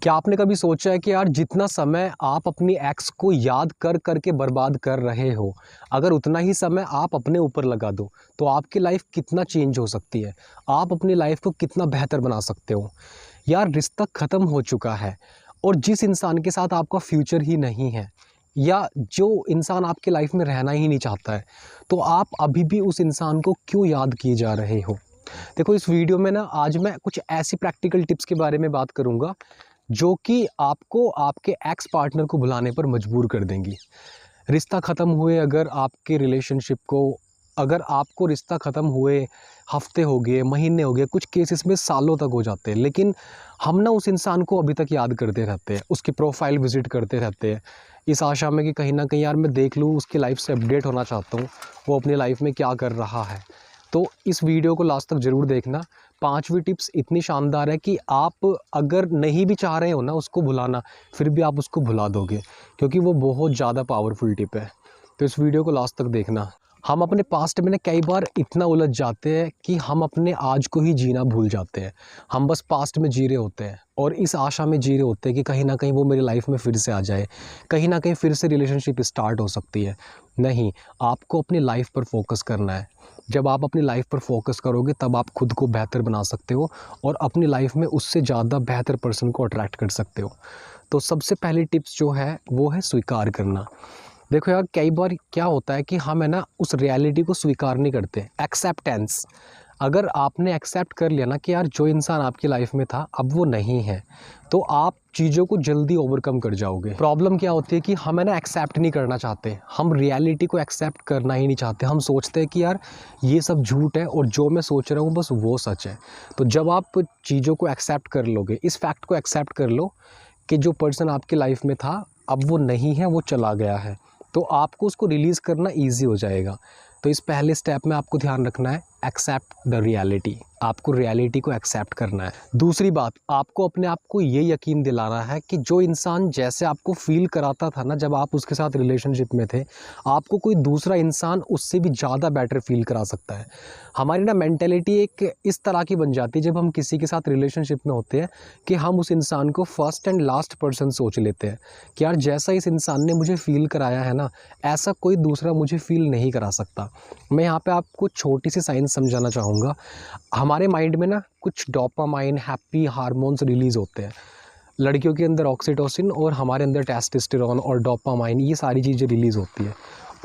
क्या आपने कभी सोचा है कि यार जितना समय आप अपनी एक्स को याद कर कर के बर्बाद कर रहे हो, अगर उतना ही समय आप अपने ऊपर लगा दो तो आपकी लाइफ कितना चेंज हो सकती है, आप अपनी लाइफ को कितना बेहतर बना सकते हो। यार रिश्ता ख़त्म हो चुका है और जिस इंसान के साथ आपका फ्यूचर ही नहीं है या जो इंसान आपके लाइफ में रहना ही नहीं चाहता है, तो आप अभी भी उस इंसान को क्यों याद किए जा रहे हो। देखो, इस वीडियो में ना आज मैं कुछ ऐसी प्रैक्टिकल टिप्स के बारे में बात करूंगा जो कि आपको आपके एक्स पार्टनर को भुलाने पर मजबूर कर देंगी। रिश्ता ख़त्म हुए अगर आपके रिलेशनशिप को, अगर आपको रिश्ता ख़त्म हुए हफ्ते हो गए, महीने हो गए, कुछ केसेस में सालों तक हो जाते हैं, लेकिन हम ना उस इंसान को अभी तक याद करते रहते हैं, उसकी प्रोफाइल विज़िट करते रहते हैं इस आशा में कि कहीं ना कहीं यार मैं देख लूँ, उसकी लाइफ से अपडेट होना चाहता हूँ, वो अपनी लाइफ में क्या कर रहा है। तो इस वीडियो को लास्ट तक ज़रूर देखना। 5वीं टिप्स इतनी शानदार है कि आप अगर नहीं भी चाह रहे हो ना उसको भुलाना, फिर भी आप उसको भुला दोगे, क्योंकि वो बहुत ज़्यादा पावरफुल टिप है। तो इस वीडियो को लास्ट तक देखना। हम अपने पास्ट में ना कई बार इतना उलझ जाते हैं कि हम अपने आज को ही जीना भूल जाते हैं। हम बस पास्ट में जी रहे होते हैं और इस आशा में जी रहे होते हैं कि कहीं ना कहीं वो मेरी लाइफ में फिर से आ जाए, कहीं ना कहीं फिर से रिलेशनशिप स्टार्ट हो सकती है। नहीं, आपको अपनी लाइफ पर फोकस करना है। जब आप अपनी लाइफ पर फोकस करोगे तब आप खुद को बेहतर बना सकते हो और अपनी लाइफ में उससे ज़्यादा बेहतर पर्सन को अट्रैक्ट कर सकते हो। तो सबसे पहली टिप्स जो है वो है स्वीकार करना। देखो यार, कई बार क्या होता है कि हम है ना उस रियलिटी को स्वीकार नहीं करते। एक्सेप्टेंस, अगर आपने एक्सेप्ट कर लिया ना कि यार जो इंसान आपकी लाइफ में था अब वो नहीं है, तो आप चीज़ों को जल्दी ओवरकम कर जाओगे। प्रॉब्लम क्या होती है कि हम है ना एक्सेप्ट नहीं करना चाहते, हम रियलिटी को एक्सेप्ट करना ही नहीं चाहते। हम सोचते हैं कि यार ये सब झूठ है और जो मैं सोच रहा हूँ बस वो सच है। तो जब आप चीज़ों को एक्सेप्ट कर लोगे, इस फैक्ट को एक्सेप्ट कर लो कि जो पर्सन आपकी लाइफ में था अब वो नहीं है, वो चला गया है, तो आपको उसको रिलीज़ करना ईजी हो जाएगा। तो इस पहले स्टेप में आपको ध्यान रखना है, एक्सेप्ट द रियलिटी। आपको रियलिटी को एक्सेप्ट करना है। दूसरी बात, आपको अपने आप को ये यकीन दिलाना है कि जो इंसान जैसे आपको फील कराता था ना जब आप उसके साथ रिलेशनशिप में थे, आपको कोई दूसरा इंसान उससे भी ज़्यादा बेटर फील करा सकता है। हमारी ना मेंटेलिटी एक इस तरह की बन जाती है जब हम किसी के साथ रिलेशनशिप में होते हैं कि हम उस इंसान को फर्स्ट एंड लास्ट पर्सन सोच लेते हैं कि यार जैसा इस इंसान ने मुझे फ़ील कराया है ना, ऐसा कोई दूसरा मुझे फ़ील नहीं करा सकता। मैं यहाँ पे आपको छोटी सी साइंस समझाना चाहूँगा। हमारे माइंड में ना कुछ डोपामाइन, हैप्पी हार्मोन्स रिलीज़ होते हैं। लड़कियों के अंदर ऑक्सीटोसिन और हमारे अंदर टेस्टोस्टेरोन और डोपामाइन, ये सारी चीज़ें रिलीज़ होती है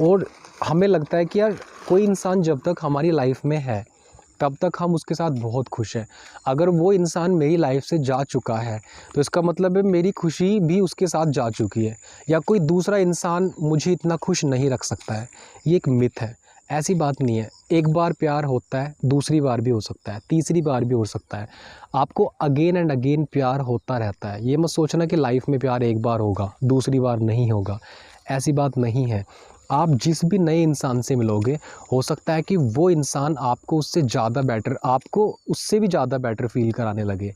और हमें लगता है कि यार कोई इंसान जब तक हमारी लाइफ में है तब तक हम उसके साथ बहुत खुश हैं। अगर वो इंसान मेरी लाइफ से जा चुका है तो इसका मतलब है मेरी खुशी भी उसके साथ जा चुकी है, या कोई दूसरा इंसान मुझे इतना खुश नहीं रख सकता है। ये एक मिथ है, ऐसी बात नहीं है। एक बार प्यार होता है, दूसरी बार भी हो सकता है, तीसरी बार भी हो सकता है। आपको अगेन एंड अगेन प्यार होता रहता है। ये मत सोचना कि लाइफ में प्यार एक बार होगा दूसरी बार नहीं होगा, ऐसी बात नहीं है। आप जिस भी नए इंसान से मिलोगे, हो सकता है कि वो इंसान आपको उससे ज़्यादा बेटर, आपको उससे भी ज़्यादा बेटर फील कराने लगे,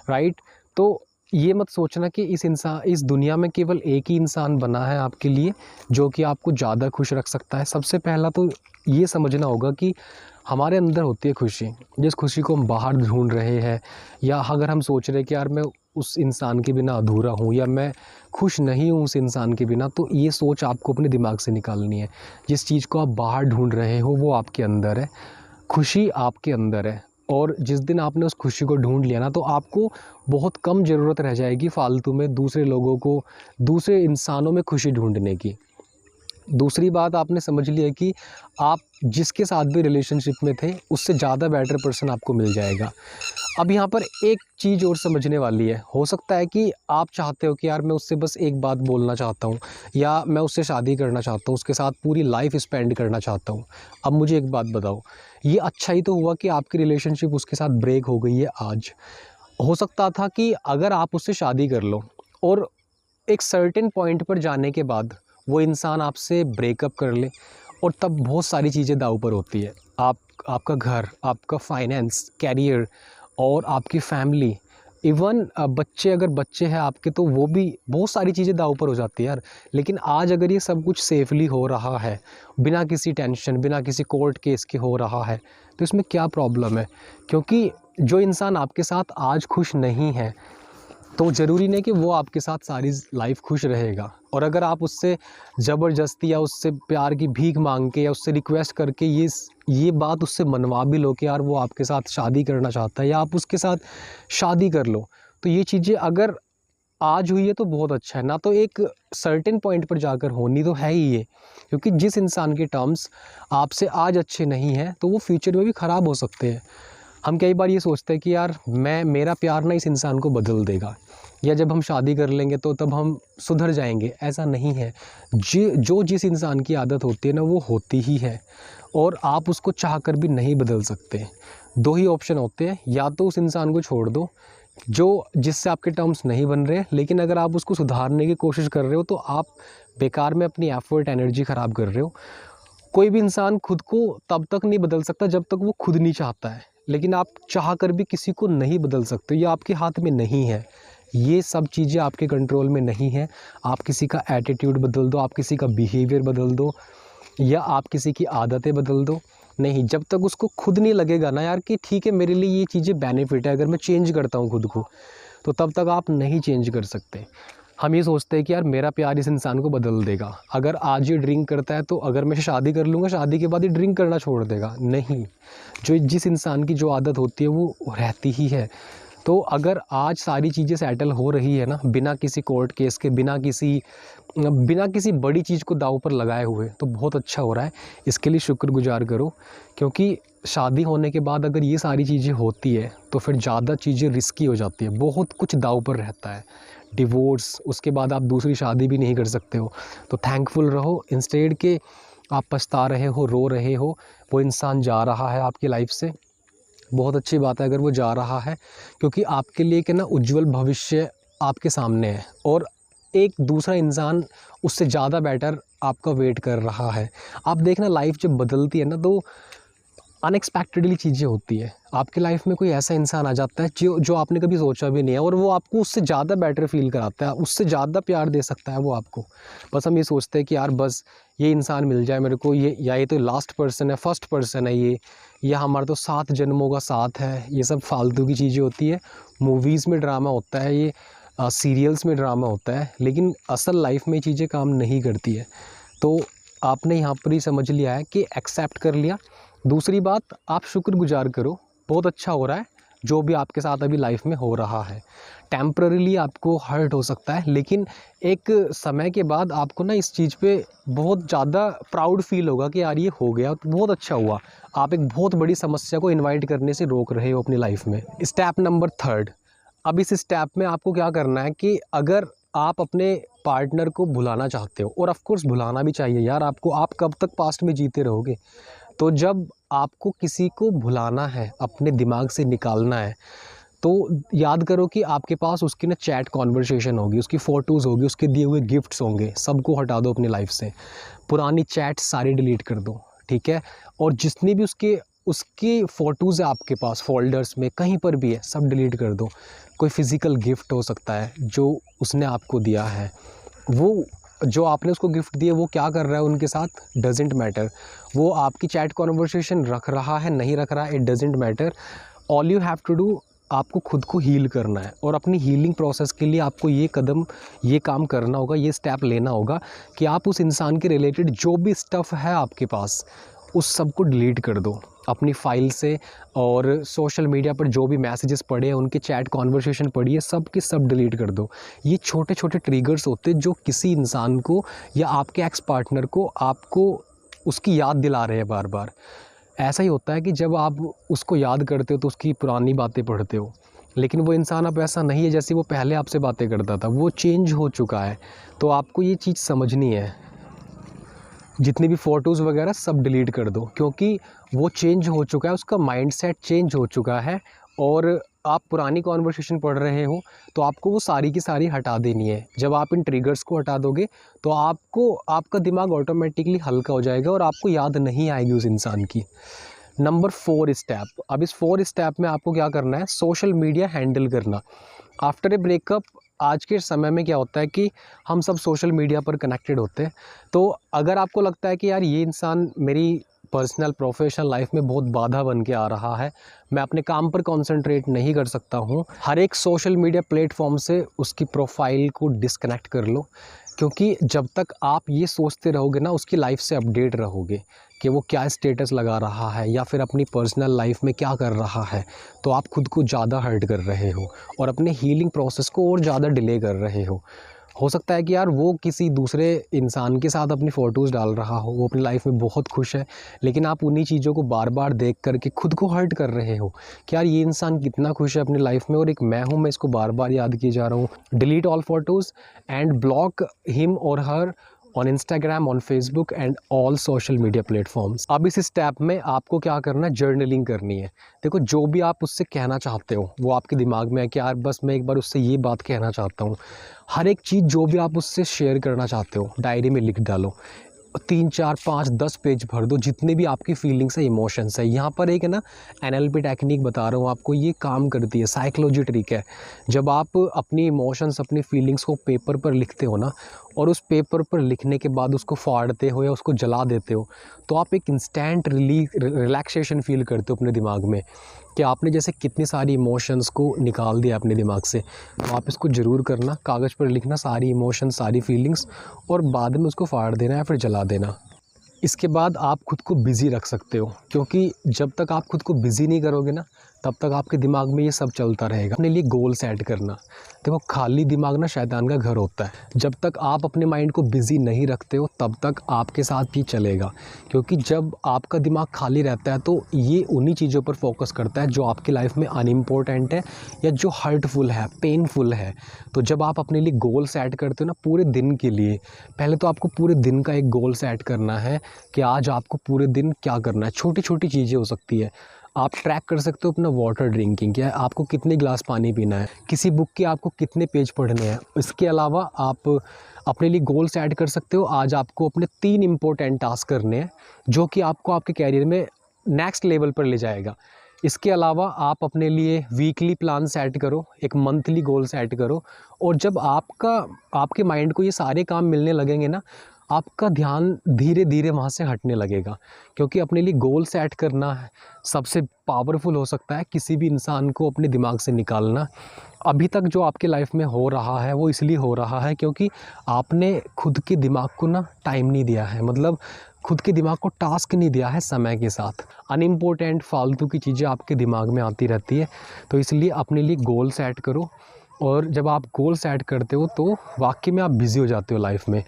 राइट। तो ये मत सोचना कि इस दुनिया में केवल एक ही इंसान बना है आपके लिए जो कि आपको ज़्यादा खुश रख सकता है। सबसे पहला तो ये समझना होगा कि हमारे अंदर होती है खुशी, जिस खुशी को हम बाहर ढूंढ रहे हैं, या अगर हम सोच रहे हैं कि यार मैं उस इंसान के बिना अधूरा हूँ या मैं खुश नहीं हूँ उस इंसान के बिना, तो ये सोच आपको अपने दिमाग से निकालनी है। जिस चीज़ को आप बाहर ढूंढ रहे हो वो आपके अंदर है, खुशी आपके अंदर है। और जिस दिन आपने उस खुशी को ढूंढ लिया ना, तो आपको बहुत कम ज़रूरत रह जाएगी फालतू में दूसरे लोगों को, दूसरे इंसानों में खुशी ढूंढने की। दूसरी बात आपने समझ लिया कि आप जिसके साथ भी रिलेशनशिप में थे उससे ज़्यादा बेटर पर्सन आपको मिल जाएगा। अब यहाँ पर एक चीज़ और समझने वाली है। हो सकता है कि आप चाहते हो कि यार मैं उससे बस एक बात बोलना चाहता हूँ, या मैं उससे शादी करना चाहता हूँ, उसके साथ पूरी लाइफ स्पेंड करना चाहता हूँ। अब मुझे एक बात बताओ, ये अच्छा ही तो हुआ कि आपकी रिलेशनशिप उसके साथ ब्रेक हो गई है आज। हो सकता था कि अगर आप उससे शादी कर लो और एक सर्टेन पॉइंट पर जाने के बाद वो इंसान आपसे ब्रेकअप कर ले, और तब बहुत सारी चीज़ें दांव पर होती है। आपका घर, आपका फाइनेंस, कैरियर और आपकी फैमिली, इवन बच्चे, अगर बच्चे हैं आपके तो वो भी, बहुत सारी चीज़ें दांव पर हो जाती है यार। लेकिन आज अगर ये सब कुछ सेफली हो रहा है, बिना किसी टेंशन, बिना किसी कोर्ट केस के हो रहा है, तो इसमें क्या प्रॉब्लम है। क्योंकि जो इंसान आपके साथ आज खुश नहीं है तो ज़रूरी नहीं कि वो आपके साथ सारी लाइफ खुश रहेगा। और अगर आप उससे ज़बरदस्ती या उससे प्यार की भीख मांग के या उससे रिक्वेस्ट करके ये बात उससे मनवा भी लो कि यार वो आपके साथ शादी करना चाहता है या आप उसके साथ शादी कर लो, तो ये चीज़ें अगर आज हुई है तो बहुत अच्छा है, ना तो एक सर्टेन पॉइंट पर जाकर होनी तो है ही ये, क्योंकि जिस इंसान के टर्म्स आपसे आज अच्छे नहीं हैं तो वो फ्यूचर में भी ख़राब हो सकते हैं। हम कई बार ये सोचते हैं कि यार मेरा प्यार ना इस इंसान को बदल देगा, या जब हम शादी कर लेंगे तो तब हम सुधर जाएंगे। ऐसा नहीं है। जो जिस इंसान की आदत होती है ना वो होती ही है, और आप उसको चाह कर भी नहीं बदल सकते। दो ही ऑप्शन होते हैं, या तो उस इंसान को छोड़ दो जिससे आपके टर्म्स नहीं बन रहे, लेकिन अगर आप उसको सुधारने की कोशिश कर रहे हो तो आप बेकार में अपनी एफर्ट एनर्जी ख़राब कर रहे हो। कोई भी इंसान खुद को तब तक नहीं बदल सकता जब तक वो खुद नहीं चाहता है, लेकिन आप चाह कर भी किसी को नहीं बदल सकते, ये आपके हाथ में नहीं है। ये सब चीज़ें आपके कंट्रोल में नहीं है। आप किसी का एटीट्यूड बदल दो, आप किसी का बिहेवियर बदल दो, या आप किसी की आदतें बदल दो, नहीं, जब तक उसको खुद नहीं लगेगा ना यार कि ठीक है मेरे लिए ये चीज़ें बेनिफिट है अगर मैं चेंज करता हूँ खुद को, तो तब तक आप नहीं चेंज कर सकते। हम ये सोचते हैं कि यार मेरा प्यार इस इंसान को बदल देगा। अगर आज ये ड्रिंक करता है तो अगर मैं शादी कर लूँगा, शादी के बाद ये ड्रिंक करना छोड़ देगा, नहीं। जिस इंसान की जो आदत होती है वो रहती ही है। तो अगर आज सारी चीज़ें सेटल हो रही है ना, बिना किसी कोर्ट केस के, बिना किसी बड़ी चीज़ को दांव पर लगाए हुए, तो बहुत अच्छा हो रहा है। इसके लिए शुक्रगुजार करो, क्योंकि शादी होने के बाद अगर ये सारी चीज़ें होती है तो फिर ज़्यादा चीज़ें रिस्की हो जाती है, बहुत कुछ दांव पर रहता है। डिवोर्स, उसके बाद आप दूसरी शादी भी नहीं कर सकते हो। तो थैंकफुल रहो, इंस्टेड के आप पछता रहे हो, रो रहे हो, वो इंसान जा रहा है आपकी लाइफ से। बहुत अच्छी बात है अगर वो जा रहा है, क्योंकि आपके लिए कि ना उज्जवल भविष्य आपके सामने है, और एक दूसरा इंसान उससे ज़्यादा बेटर आपका वेट कर रहा है। आप देखना लाइफ जब बदलती है ना तो अनएक्सपेक्टेडली चीज़ें होती है। आपकी लाइफ में कोई ऐसा इंसान आ जाता है जो आपने कभी सोचा भी नहीं है, और वो आपको उससे ज़्यादा बेटर फील कराता है, उससे ज़्यादा प्यार दे सकता है वो आपको। बस हम ये सोचते हैं कि यार बस ये इंसान मिल जाए मेरे को, ये तो लास्ट पर्सन है, फर्स्ट पर्सन है ये, या हमारा तो 7 जन्मों का साथ है। ये सब फालतू की चीज़ें होती है। मूवीज़ में ड्रामा होता है, ये सीरियल्स में ड्रामा होता है, लेकिन असल लाइफ में चीज़ें काम नहीं करती है। तो आपने यहाँ पर ही समझ लिया है कि एक्सेप्ट कर लिया। दूसरी बात, आप शुक्रगुजार करो, बहुत अच्छा हो रहा है जो भी आपके साथ अभी लाइफ में हो रहा है। टेम्पररीली आपको हर्ट हो सकता है, लेकिन एक समय के बाद आपको ना इस चीज़ पे बहुत ज़्यादा प्राउड फील होगा कि यार ये हो गया तो बहुत अच्छा हुआ। आप एक बहुत बड़ी समस्या को इनवाइट करने से रोक रहे हो अपनी लाइफ में। Step number 3। अब इस स्टेप में आपको क्या करना है कि अगर आप अपने पार्टनर को भुलाना चाहते हो, और ऑफ कोर्स भुलाना भी चाहिए यार आपको, आप कब तक पास्ट में जीते रहोगे। तो जब आपको किसी को भुलाना है, अपने दिमाग से निकालना है, तो याद करो कि आपके पास उसकी ना चैट कॉन्वर्सेशन होगी, उसकी फ़ोटोज़ होगी, उसके दिए हुए गिफ्ट्स होंगे, सबको हटा दो अपनी लाइफ से। पुरानी चैट सारी डिलीट कर दो, ठीक है। और जितनी भी उसकी फ़ोटोज़ है आपके पास फ़ोल्डर्स में, कहीं पर भी है, सब डिलीट कर दो। कोई फ़िज़िकल गिफ्ट हो सकता है जो उसने आपको दिया है, वो जो आपने उसको गिफ्ट दिया वो क्या कर रहा है उनके साथ, डजेंट मैटर। वो आपकी चैट कॉन्वर्सेशन रख रहा है, नहीं रख रहा है, it doesn't matter. All you have to do, आपको खुद को हील करना है, और अपनी हीलिंग प्रोसेस के लिए आपको ये काम करना होगा, ये स्टेप लेना होगा कि आप उस इंसान के रिलेटेड जो भी स्टफ़ है आपके पास, उस सब को डिलीट कर दो अपनी फ़ाइल से। और सोशल मीडिया पर जो भी मैसेजेस पड़े हैं, उनके चैट कॉन्वर्सेशन पड़ी है, सब के सब डिलीट कर दो। ये छोटे छोटे ट्रिगर्स होते हैं जो किसी इंसान को या आपके एक्स पार्टनर को आपको उसकी याद दिला रहे हैं बार बार। ऐसा ही होता है कि जब आप उसको याद करते हो तो उसकी पुरानी बातें पढ़ते हो, लेकिन वो इंसान अब ऐसा नहीं है जैसे वो पहले आपसे बातें करता था, वो चेंज हो चुका है। तो आपको ये चीज़ समझनी है। जितनी भी फ़ोटोज़ वगैरह सब डिलीट कर दो, क्योंकि वो चेंज हो चुका है, उसका माइंडसेट चेंज हो चुका है। और आप पुरानी कॉन्वर्सेशन पढ़ रहे हो तो आपको वो सारी की सारी हटा देनी है। जब आप इन ट्रिगर्स को हटा दोगे तो आपका दिमाग ऑटोमेटिकली हल्का हो जाएगा और आपको याद नहीं आएगी उस इंसान की। Number 4 step. अब इस 4 स्टेप में आपको क्या करना है, सोशल मीडिया हैंडल करना। आफ्टर ए ब्रेकअप आज के समय में क्या होता है कि हम सब सोशल मीडिया पर कनेक्टेड होते हैं। तो अगर आपको लगता है कि यार ये इंसान मेरी पर्सनल प्रोफेशनल लाइफ में बहुत बाधा बन के आ रहा है। मैं अपने काम पर कंसंट्रेट नहीं कर सकता हूँ। हर एक सोशल मीडिया प्लेटफॉर्म से उसकी प्रोफाइल को डिस्कनेक्ट कर लो, क्योंकि जब तक आप ये सोचते रहोगे ना, उसकी लाइफ से अपडेट रहोगे कि वो क्या स्टेटस लगा रहा है या फिर अपनी पर्सनल लाइफ में क्या कर रहा है, तो आप खुद को ज़्यादा हर्ट कर रहे हो और अपने हीलिंग प्रोसेस को और ज़्यादा डिले कर रहे हो सकता है कि यार वो किसी दूसरे इंसान के साथ अपनी फ़ोटोज़ डाल रहा हो, वो अपनी लाइफ में बहुत खुश है, लेकिन आप उन्हीं चीज़ों को बार बार देख करके खुद को हर्ट कर रहे हो कि यार ये इंसान कितना खुश है अपनी लाइफ में और एक मैं हूँ, मैं इसको बार बार याद किए जा रहा हूँ। Delete all photos and block him और her on Instagram, on Facebook and all social media platforms. अब इस स्टेप में आपको क्या करना है, जर्नलिंग करनी है। देखो, जो भी आप उससे कहना चाहते हो वो आपके दिमाग में है कि यार बस मैं एक बार उससे ये बात कहना चाहता हूँ। हर एक चीज़ जो भी आप उससे शेयर करना चाहते हो डायरी में लिख डालो। 3, 4, 5, 10 पेज भर दो, जितने भी आपकी फीलिंग्स है, इमोशंस है। यहाँ पर एक है ना NLP टेक्निक बता रहा हूँ आपको, ये काम करती है, साइकोलॉजी ट्रिक है। जब आप अपनी इमोशंस, अपनी फीलिंग्स को पेपर पर लिखते हो ना, और उस पेपर पर लिखने के बाद उसको फाड़ते हो या उसको जला देते हो, तो आप एक इंस्टेंट रिलैक्सेशन फील करते हो अपने दिमाग में कि आपने जैसे कितनी सारी इमोशंस को निकाल दिया अपने दिमाग से। तो आप इसको ज़रूर करना, कागज़ पर लिखना सारी इमोशंस, सारी फीलिंग्स, और बाद में उसको फाड़ देना या फिर जला देना। इसके बाद आप खुद को बिज़ी रख सकते हो, क्योंकि जब तक आप खुद को बिज़ी नहीं करोगे ना, तब तक आपके दिमाग में ये सब चलता रहेगा। अपने लिए गोल सेट करना। देखो, खाली दिमाग ना शैतान का घर होता है। जब तक आप अपने माइंड को बिज़ी नहीं रखते हो, तब तक आपके साथ ही चलेगा, क्योंकि जब आपका दिमाग खाली रहता है तो ये उन्हीं चीज़ों पर फोकस करता है जो आपकी लाइफ में अनइम्पोर्टेंट है या जो हर्टफुल है, पेनफुल है। तो जब आप अपने लिए गोल सेट करते हो ना पूरे दिन के लिए, पहले तो आपको पूरे दिन का एक गोल सेट करना है कि आज आपको पूरे दिन क्या करना है। छोटी छोटी चीज़ें हो सकती है। आप ट्रैक कर सकते हो अपना वाटर ड्रिंकिंग, क्या आपको कितने गिलास पानी पीना है, किसी बुक के आपको कितने पेज पढ़ने हैं। इसके अलावा आप अपने लिए गोल सेट कर सकते हो, आज आपको अपने 3 इम्पोर्टेंट टास्क करने हैं जो कि आपको आपके कैरियर में नेक्स्ट लेवल पर ले जाएगा। इसके अलावा आप अपने लिए वीकली प्लान सेट करो, एक मंथली गोल सेट करो, और जब आपके माइंड को ये सारे काम मिलने लगेंगे ना, आपका ध्यान धीरे धीरे वहाँ से हटने लगेगा। क्योंकि अपने लिए गोल सेट करना सबसे पावरफुल हो सकता है किसी भी इंसान को अपने दिमाग से निकालना। अभी तक जो आपके लाइफ में हो रहा है वो इसलिए हो रहा है क्योंकि आपने खुद के दिमाग को ना टाइम नहीं दिया है, मतलब खुद के दिमाग को टास्क नहीं दिया है समय के साथ। अनइम्पोर्टेंट फालतू की चीज़ें आपके दिमाग में आती रहती है। तो इसलिए अपने लिए गोल सेट करो, और जब आप गोल सेट करते हो तो वाकई में आप बिज़ी हो जाते हो लाइफ में।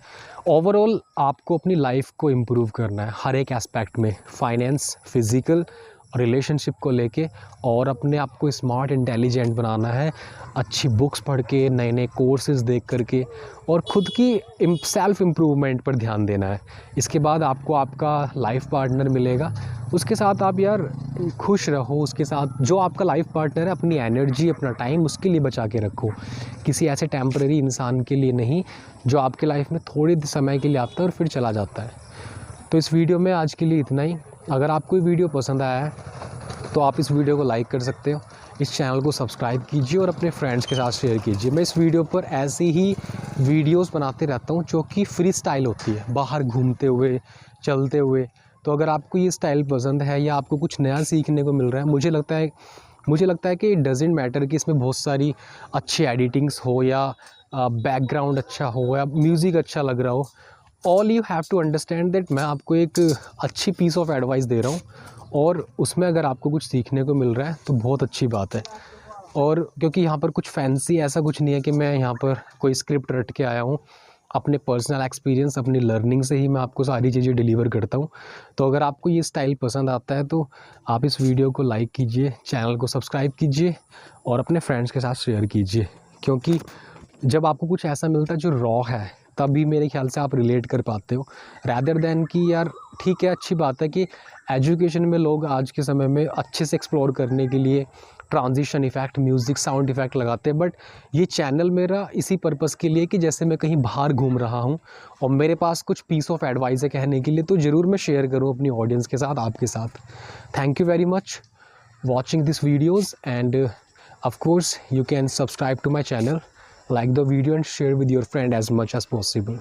ओवरऑल आपको अपनी लाइफ को इम्प्रूव करना है हर एक एस्पेक्ट में, फाइनेंस, फिज़िकल, रिलेशनशिप को लेके, और अपने आप को स्मार्ट, इंटेलिजेंट बनाना है अच्छी बुक्स पढ़ के, नए नए कोर्सेज़ देख करके, और ख़ुद की सेल्फ़ इम्प्रूवमेंट पर ध्यान देना है। इसके बाद आपको आपका लाइफ पार्टनर मिलेगा, उसके साथ आप यार खुश रहो। उसके साथ जो आपका लाइफ पार्टनर है, अपनी एनर्जी, अपना टाइम उसके लिए बचा के रखो, किसी ऐसे टेम्परेरी इंसान के लिए नहीं जो आपके लाइफ में थोड़े समय के लिए आता है और फिर चला जाता है। तो इस वीडियो में आज के लिए इतना ही। अगर आपको ये वीडियो पसंद आया है तो आप इस वीडियो को लाइक कर सकते हो, इस चैनल को सब्सक्राइब कीजिए और अपने फ्रेंड्स के साथ शेयर कीजिए। मैं इस वीडियो पर ऐसे ही वीडियोस बनाते रहता हूँ जो कि फ्री स्टाइल होती है, बाहर घूमते हुए, चलते हुए। तो अगर आपको ये स्टाइल पसंद है या आपको कुछ नया सीखने को मिल रहा है, मुझे लगता है कि इट डजेंट मैटर कि इसमें बहुत सारी अच्छी एडिटिंग्स हो या बैकग्राउंड अच्छा हो या म्यूज़िक अच्छा लग रहा हो। All you have to understand that मैं आपको एक अच्छी पीस ऑफ एडवाइस दे रहा हूँ, और उसमें अगर आपको कुछ सीखने को मिल रहा है तो बहुत अच्छी बात है। और क्योंकि यहाँ पर कुछ फैंसी ऐसा कुछ नहीं है कि मैं यहाँ पर कोई स्क्रिप्ट रट के आया हूँ, अपने पर्सनल एक्सपीरियंस, अपनी लर्निंग से ही मैं आपको सारी चीज़ें डिलीवर करता हूँ। तो अगर आपको ये स्टाइल पसंद आता है तो आप इस वीडियो को लाइक कीजिए, चैनल को सब्सक्राइब कीजिए और अपने फ्रेंड्स के साथ शेयर कीजिए, क्योंकि जब आपको कुछ ऐसा मिलता है जो रॉ है, तभी मेरे ख्याल से आप रिलेट कर पाते हो, रैदर देन कि यार ठीक है, अच्छी बात है कि एजुकेशन में लोग आज के समय में अच्छे से एक्सप्लोर करने के लिए transition effect, music, sound effect लगाते हैं। बट ये चैनल मेरा इसी पर्पस के लिए कि जैसे मैं कहीं बाहर घूम रहा हूँ और मेरे पास कुछ पीस ऑफ एडवाइस है कहने के लिए, तो ज़रूर मैं शेयर करूँ अपनी ऑडियंस के साथ, आपके साथ। Thank you very much watching this videos, end of course you can subscribe to my channel, like the video and share with your friend as much as possible.